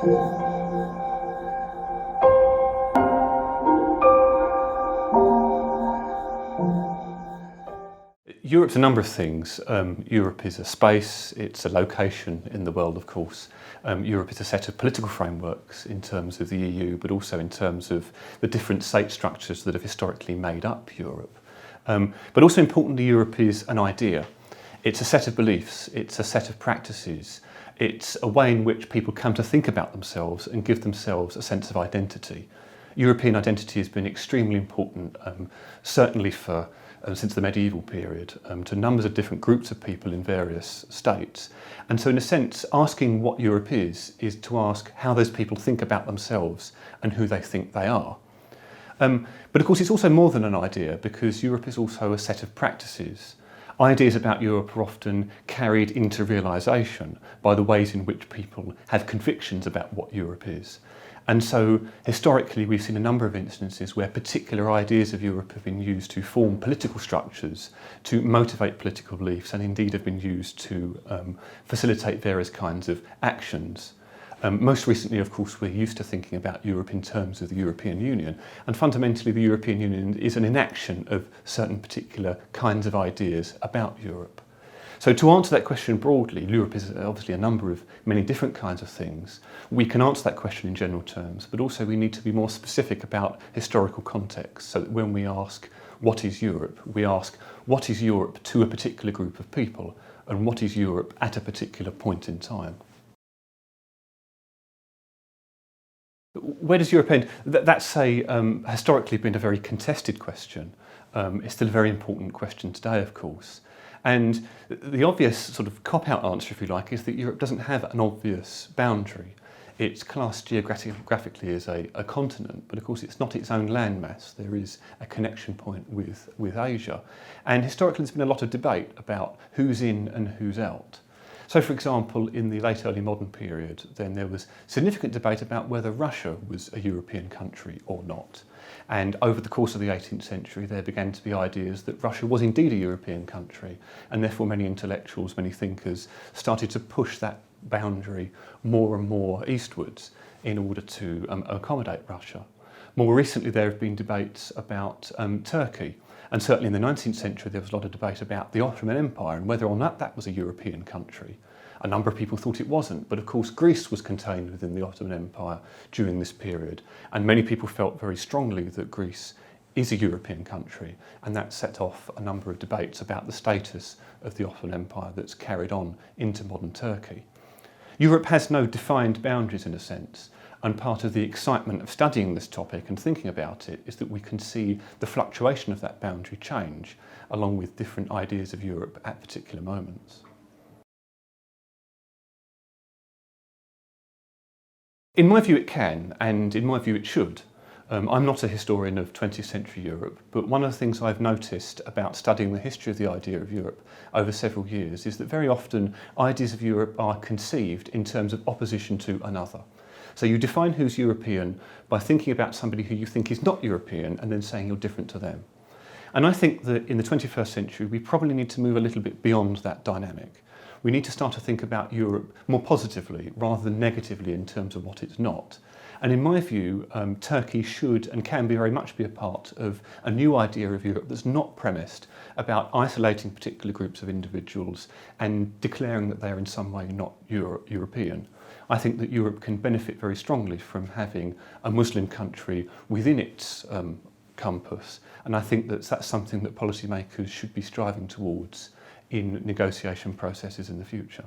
Europe's a number of things. Europe is a space, it's a location in the world, of course. Europe is a set of political frameworks in terms of the EU, but also in terms of the different state structures that have historically made up Europe. But also importantly, Europe is an idea. It's a set of beliefs, it's a set of practices, it's a way in which people come to think about themselves and give themselves a sense of identity. European identity has been extremely important, certainly for since the medieval period, to numbers of different groups of people in various states. And so in a sense, asking what Europe is to ask how those people think about themselves and who they think they are. But of course it's also more than an idea, because Europe is also a set of practices. Ideas about Europe are often carried into realisation by the ways in which people have convictions about what Europe is. And so historically we've seen a number of instances where particular ideas of Europe have been used to form political structures, to motivate political beliefs, and indeed have been used to facilitate various kinds of actions. Most recently, of course, we're used to thinking about Europe in terms of the European Union, and fundamentally the European Union is an enaction of certain particular kinds of ideas about Europe. So to answer that question broadly, Europe is obviously a number of many different kinds of things. We can answer that question in general terms, but also we need to be more specific about historical context, so that when we ask what is Europe, we ask what is Europe to a particular group of people, and what is Europe at a particular point in time. Where does Europe end? That's historically been a very contested question. It's still a very important question today, of course. And the obvious sort of cop-out answer, if you like, is that Europe doesn't have an obvious boundary. It's classed geographically as a continent, but of course it's not its own landmass. There is a connection point with Asia. And historically there's been a lot of debate about who's in and who's out. So for example, in the late early modern period, then there was significant debate about whether Russia was a European country or not. And over the course of the 18th century, there began to be ideas that Russia was indeed a European country, and therefore many intellectuals, many thinkers started to push that boundary more and more eastwards in order to accommodate Russia. More recently, there have been debates about Turkey. And certainly in the 19th century, there was a lot of debate about the Ottoman Empire and whether or not that was a European country. A number of people thought it wasn't, but of course Greece was contained within the Ottoman Empire during this period, and many people felt very strongly that Greece is a European country, and that set off a number of debates about the status of the Ottoman Empire that's carried on into modern Turkey. Europe has no defined boundaries in a sense, and part of the excitement of studying this topic and thinking about it is that we can see the fluctuation of that boundary change along with different ideas of Europe at particular moments. In my view it can, and in my view it should. I'm not a historian of 20th century Europe, but one of the things I've noticed about studying the history of the idea of Europe over several years is that very often ideas of Europe are conceived in terms of opposition to another. So you define who's European by thinking about somebody who you think is not European and then saying you're different to them. And I think that in the 21st century we probably need to move a little bit beyond that dynamic. We need to start to think about Europe more positively rather than negatively in terms of what it's not. And in my view, Turkey should and can very much be a part of a new idea of Europe that's not premised about isolating particular groups of individuals and declaring that they're in some way not European. I think that Europe can benefit very strongly from having a Muslim country within its compass, and I think that that's something that policymakers should be striving towards in negotiation processes in the future.